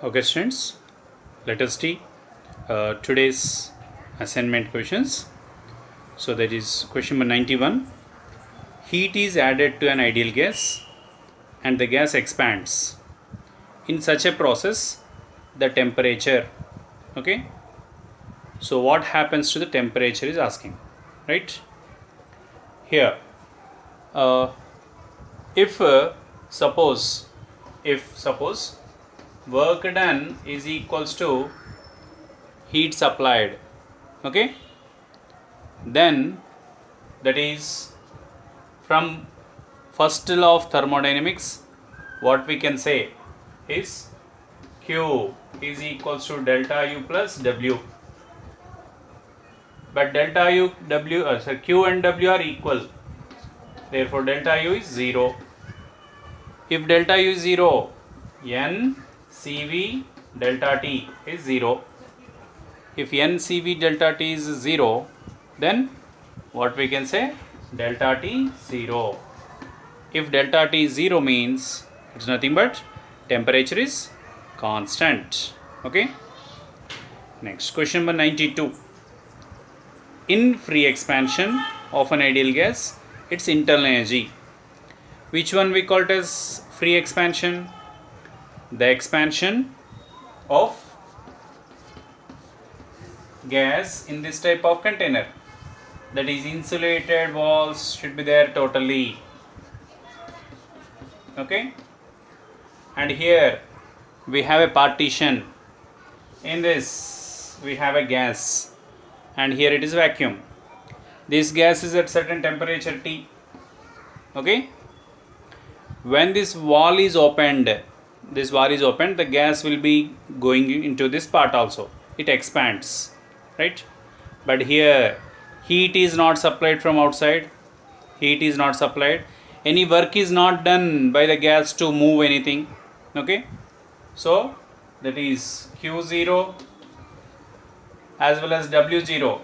Okay, students, let us see today's assignment questions. So that is question number 91. Heat is added to an ideal gas and the gas expands. In such a process, the temperature, okay. So what happens to the temperature is asking, right? Here, uh, if suppose work done is equals to heat supplied, okay, then that is from first law of thermodynamics, what we can say is Q is equals to delta U plus W, but delta U W so Q and W are equal, therefore delta U is 0. If delta U is 0, N CV delta T is 0. If N CV delta T is 0, then what we can say, delta T 0. If delta T is 0 means it's nothing but temperature is constant. Okay. Next, question number 92. In free expansion of an ideal gas, its internal energy. Which one we call it as free expansion? The expansion of gas in this type of container. That is, insulated walls should be there totally. Okay. And here we have a partition. In this we have a gas, and here it is vacuum. This gas is at certain temperature T. Okay. When this wall is opened, the gas will be going into this part also. It expands, right? But here heat is not supplied from outside. Heat is not supplied. Any work is not done by the gas to move anything. Okay. So that is Q0 as well as W0.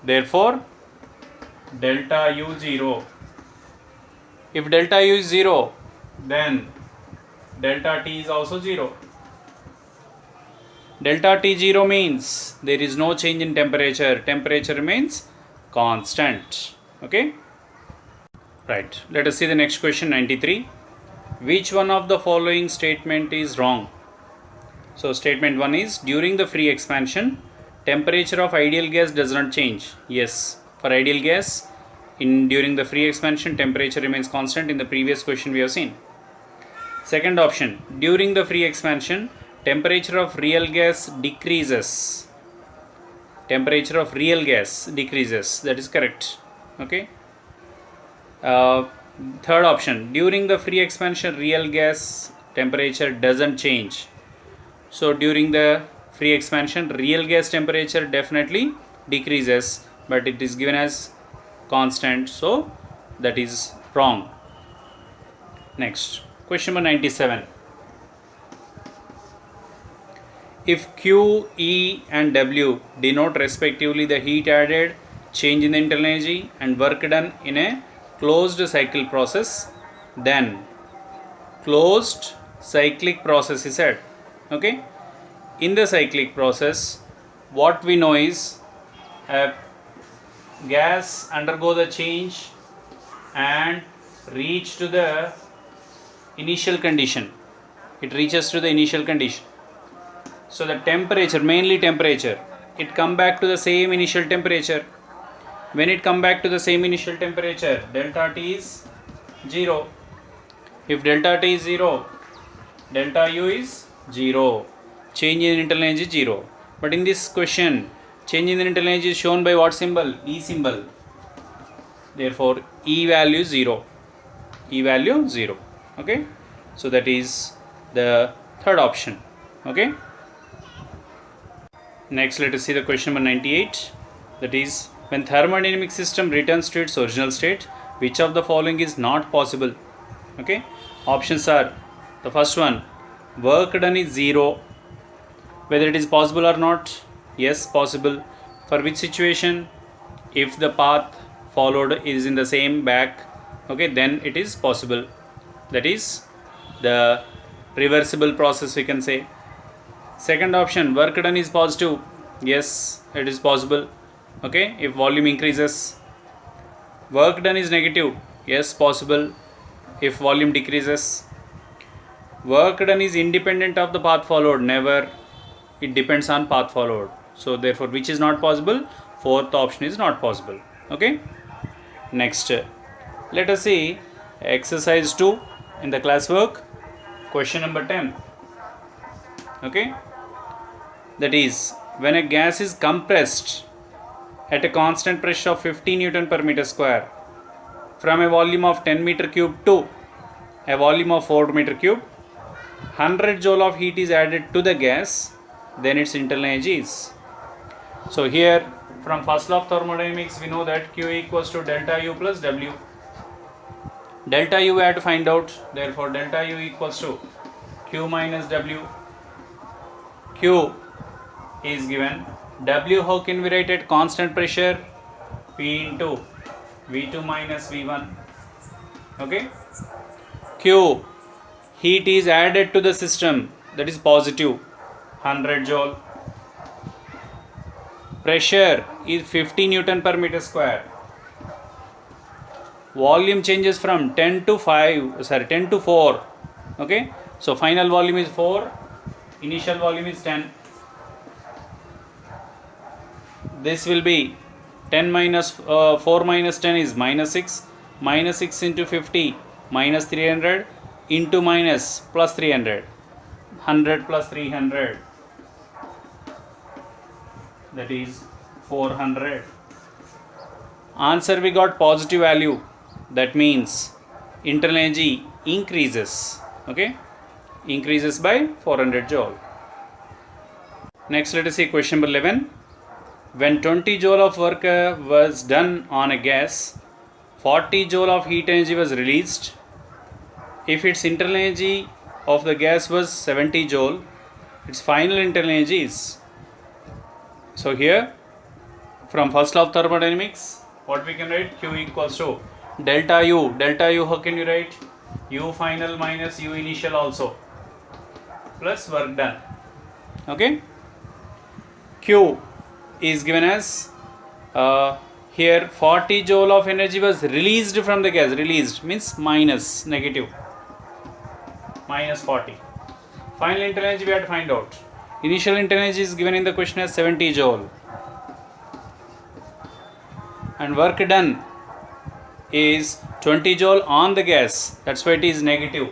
Therefore delta U0. If delta U is 0, then delta T is also 0. Delta T 0 means there is no change in temperature. Temperature remains constant. Okay. Right. Let us see the next question, 93. Which one of the following statement is wrong? So statement 1 is, during the free expansion, temperature of ideal gas does not change. Yes, for ideal gas, during the free expansion, temperature remains constant. In the previous question we have seen. Second option, during the free expansion, temperature of real gas decreases. Temperature of real gas decreases. That is correct. Okay. Third option, during the free expansion, real gas temperature doesn't change. So during the free expansion, real gas temperature definitely decreases, but it is given as constant, so that is wrong. Next, question number 97. If Q, E and W denote respectively the heat added, change in the internal energy and work done in a closed cycle process, then closed cyclic process is said. Okay. In the cyclic process, what we know is a gas undergo the change and reach to the initial condition. It reaches to the initial condition. So the temperature, mainly temperature, it come back to the same initial temperature. When it come back to the same initial temperature, delta T is 0. If delta T is 0, delta U is 0. Change in internal energy is 0. But in this question, change in the internal energy is shown by what symbol? E symbol. Therefore, E value 0. E value 0. Okay. So that is the third option. Okay. Next, let us see the question number 98. That is, when thermodynamic system returns to its original state, which of the following is not possible? Okay. Options are, the first one, work done is 0. Whether it is possible or not? Yes, possible. For which situation? If the path followed is in the same back, okay, then it is possible. That is, the reversible process we can say. Second option, work done is positive. Yes, it is possible. Okay, if volume increases. Work done is negative. Yes, possible. If volume decreases. Work done is independent of the path followed. Never. It depends on path followed. So therefore, which is not possible? Fourth option is not possible. Okay. Next, let us see exercise 2 in the classwork. Question number 10. Okay. That is, when a gas is compressed at a constant pressure of 50 Newton per meter square from a volume of 10 meter cube to a volume of 4 meter cube, 100 joule of heat is added to the gas, then its internal energy is. So here from first law of thermodynamics we know that Q equals to delta U plus W. Delta U we have to find out, therefore delta U equals to Q minus W. Q is given. W, how can we write at constant pressure? P into V2 minus V1. Okay. Q, heat is added to the system, that is positive, 100 joule. Pressure is 50 Newton per meter square. Volume changes from 10 to 4. Okay. So final volume is 4. Initial volume is 10. This will be 10 minus 4 minus 10 is minus 6. Minus 6 into 50 minus 300 into minus plus 300. 100 plus 300. That is 400. Answer we got positive value. That means internal energy increases. Okay. Increases by 400 joule. Next, let us see question number 11. When 20 joule of work was done on a gas, 40 joule of heat energy was released. If its internal energy of the gas was 70 joule, its final internal energy is. So here from first law of thermodynamics, what we can write? Q equals to delta U. Delta U, how can you write? U final minus U initial also plus work done. Okay. Q is given as here 40 joule of energy was released from the gas. Released means minus, negative, minus 40. Final internal energy we have to find out. Initial internal energy is given in the question as 70 joule. And work done is 20 joule on the gas. That's why it is negative,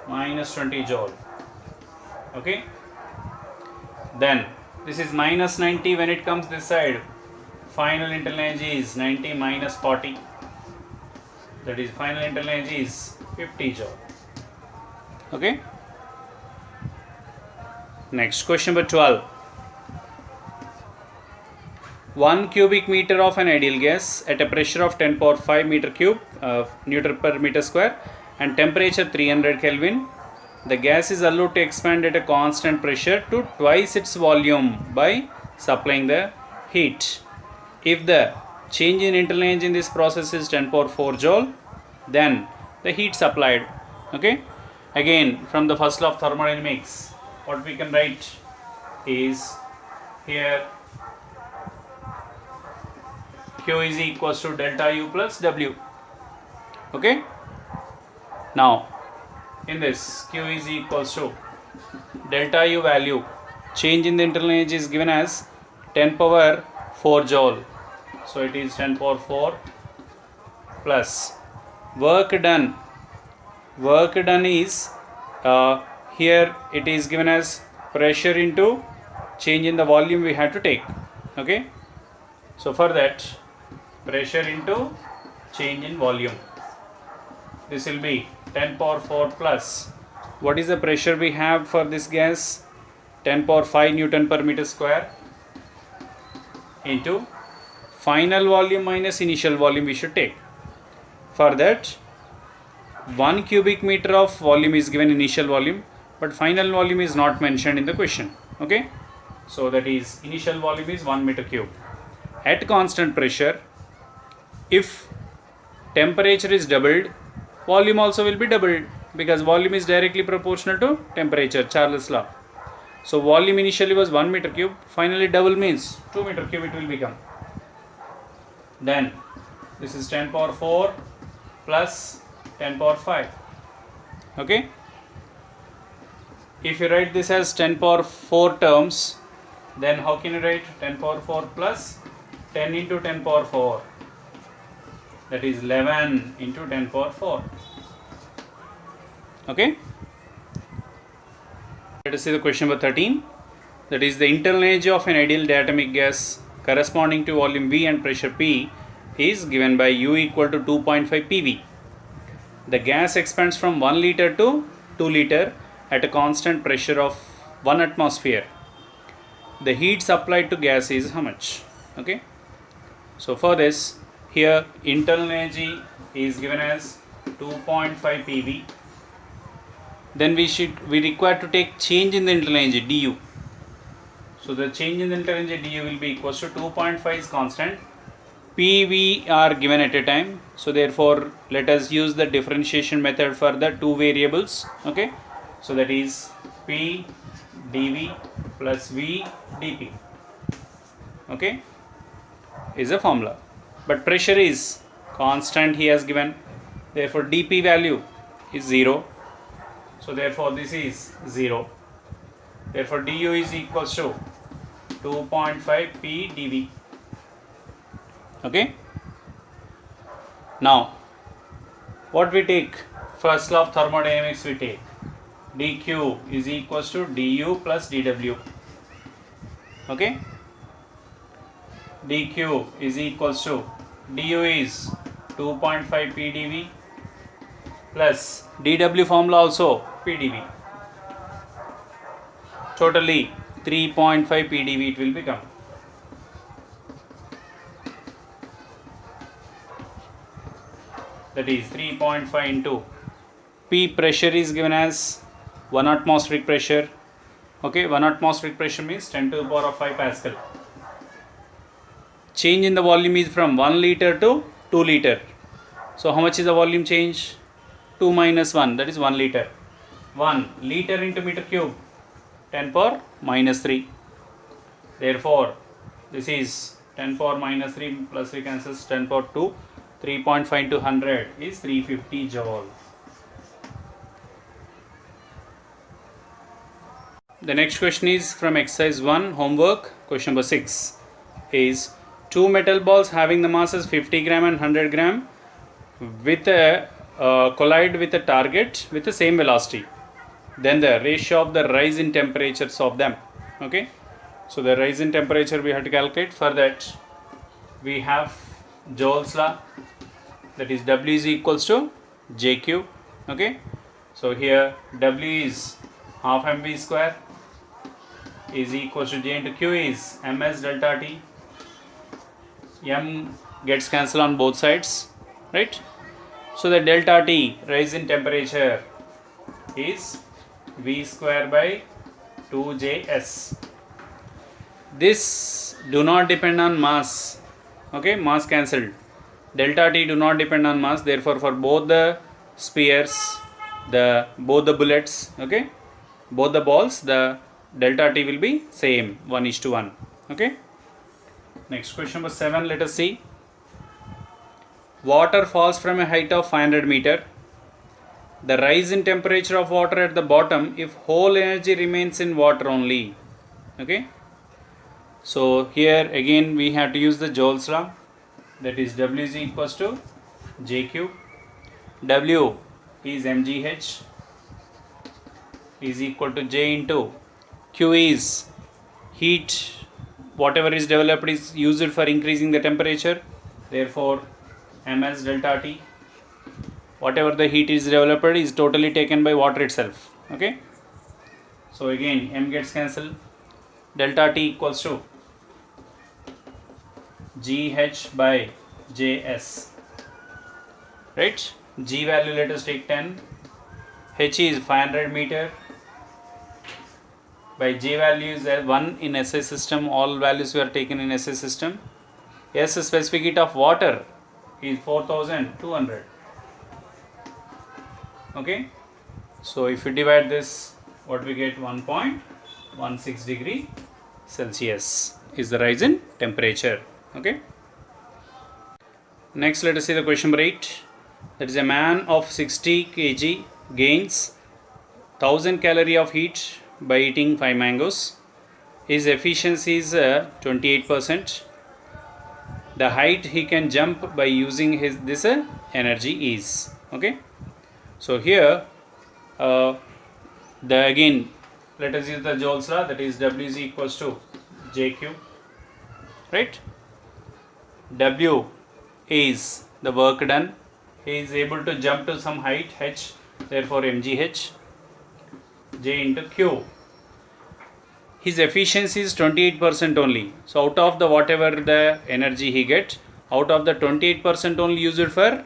minus 20 joule. Okay. Then this is minus 90 when it comes this side. Final internal energy is 90 minus 40. That is final internal energy is 50 joule. Okay. Next, question number 12. 1 cubic meter of an ideal gas at a pressure of 10 power 5 meter cube Newton per meter square and temperature 300 Kelvin. The gas is allowed to expand at a constant pressure to twice its volume by supplying the heat. If the change in internal energy in this process is 10 power 4 joule, then the heat supplied. Okay. Again, from the first law of thermodynamics, what we can write is here Q is equals to delta U plus W. Okay. Now, in this Q is equals to delta U value, change in the internal energy is given as 10 power 4 joule. So it is 10 power 4 plus work done. Work done is here it is given as pressure into change in the volume we have to take. Okay. So for that, pressure into change in volume. This will be 10 power 4 plus. What is the pressure we have for this gas? 10 power 5 Newton per meter square into final volume minus initial volume we should take. For that, 1 cubic meter of volume is given, initial volume, but final volume is not mentioned in the question. Okay. So that is initial volume is 1 meter cube. At constant pressure, if temperature is doubled, volume also will be doubled. because volume is directly proportional to temperature, Charles' law. So volume initially was 1 meter cube, finally double means 2 meter cube it will become. Then this is 10 power 4 plus 10 power 5. Okay. If you write this as 10 power 4 terms, then how can you write 10 power 4 plus 10 into 10 power 4? That is 11 into 10 power 4. Okay. Let us see the question number 13. That is, the internal energy of an ideal diatomic gas corresponding to volume V and pressure P is given by U equal to 2.5 PV. The gas expands from 1 liter to 2 liter at a constant pressure of 1 atmosphere. The heat supplied to gas is how much? Okay. So for this, here internal energy is given as 2.5 PV. Then we require to take change in the internal energy du. So the change in the internal energy du will be equals to 2.5 is constant. PV are given at a time. So therefore, let us use the differentiation method for the two variables. Okay. So that is P dV plus V dP. Okay. Is a formula. But pressure is constant he has given. Therefore, dP value is 0. So therefore, this is 0. Therefore, du is equals to 2.5 P dV. Okay. Now, what we take? First law of thermodynamics we take. dQ is equals to du plus dW. Okay. dQ is equals to du is 2.5 PdV plus dW formula also PdV. Totally 3.5 PdV it will become. That is 3.5 into P pressure is given as 1 atmospheric pressure. Okay, 1 atmospheric pressure means 10 to the power of 5 Pascal. Change in the volume is from 1 liter to 2 liter. So how much is the volume change? 2 minus 1, that is 1 liter. 1 liter into meter cube, 10 power minus 3. Therefore, this is 10 power minus 3 plus 3 cancels 10 power 2. 3.5 into 100 is 350 joule. The next question is from exercise 1 homework. Question number 6 is two metal balls having the masses 50 gram and 100 gram with a collide with a target with the same velocity. Then the ratio of the rise in temperatures of them. Okay. So the rise in temperature we have to calculate. For that we have Joule's law, that is W is equals to JQ. Okay. So here W is half mv square is equals to J into Q is ms delta T. M gets cancelled on both sides, right? So the delta T rise in temperature is V square by 2JS. This do not depend on mass. Okay, mass cancelled. Delta T do not depend on mass. Therefore, for both the spheres, both the bullets, okay, both the balls, the delta T will be same 1:1. Okay. Next question number 7. Let us see. Water falls from a height of 500 meter. The rise in temperature of water at the bottom if whole energy remains in water only. Okay. So here again we have to use the Joule's law, that is W is equals to JQ. W is mgh is equal to J into Q is heat, whatever is developed is used for increasing the temperature. Therefore ms delta T, whatever the heat is developed is totally taken by water itself. Okay. So again M gets cancelled. Delta T equals to GH by JS. Right? G value let us take 10. H is 500 meter. By J value is 1 in SI system. All values were taken in SI system. S specific heat of water is 4200. Okay. So if you divide this, what we get? 1.16 degree Celsius is the rise in temperature. Okay. Next, let us see the question number 8. That is, a man of 60 kg gains 1000 calorie of heat by eating 5 mangoes. His efficiency is 28%. The height he can jump by using this energy is. Okay. So here, again, let us use the Joule's law, that is W is equals to JQ, right? W is the work done. He is able to jump to some height h, therefore mgh. J into Q. His efficiency is 28% only. So out of the whatever the energy he gets, out of the 28% only use it for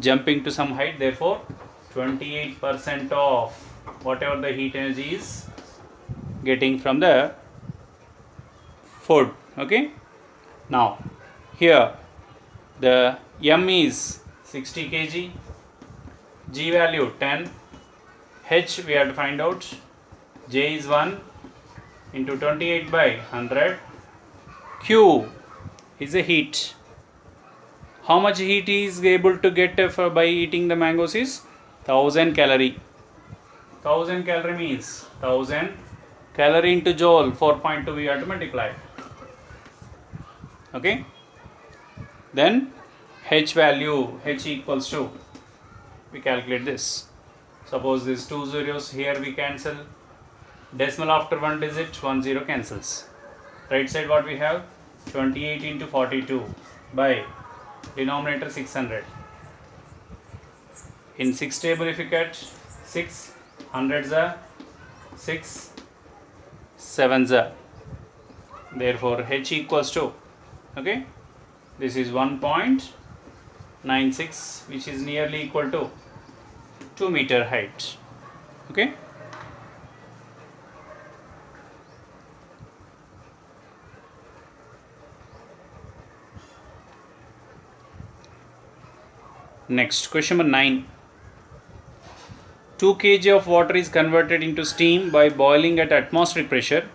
jumping to some height. Therefore, 28% of whatever the heat energy is getting from the food. Okay. Now here the M is 60 kg, G value 10, H we have to find out, J is 1 into 28 by 100, Q is a heat. How much heat he is able to get by eating the mangoes is 1000 calorie. 1000 calorie means 1000 calorie into joule, 4.2 we have to multiply. Okay. Then H value, H equals to, we calculate this. Suppose these 2 zeros here we cancel. Decimal after 1 digit, 1 0 cancels. Right side what we have? 28 into 42 by denominator 600. In 6 table if you get 6, hundreds are 6, 7s are. Therefore H equals to, okay, this is 1.96, which is nearly equal to 2 meter height. Okay. Next, question number 9. 2 kg of water is converted into steam by boiling at atmospheric pressure.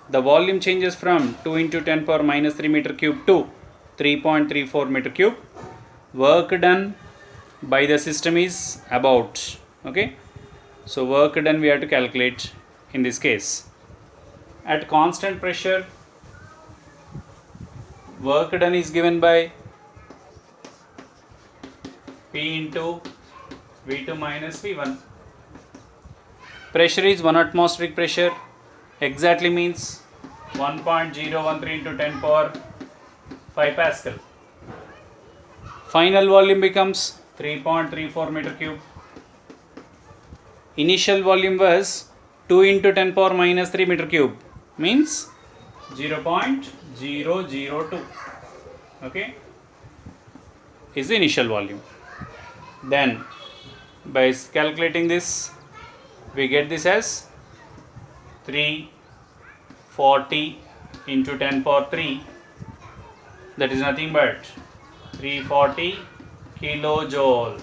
The volume changes from 2 into 10 power minus 3 meter cube to 3.34 meter cube. Work done by the system is about. Okay. So work done we have to calculate in this case. At constant pressure, work done is given by P into V2 minus V1. Pressure is 1 atmospheric pressure, exactly means 1.013 into 10 power 5 Pascal. Final volume becomes 3.34 meter cube. Initial volume was 2 into 10 power minus 3 meter cube, means 0.002. Okay, is the initial volume. Then by calculating this, we get this as 340 into 10 power 3, that is nothing but 340 kilojoule.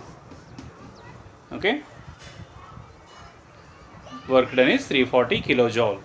Okay, work done is 340 kilojoule.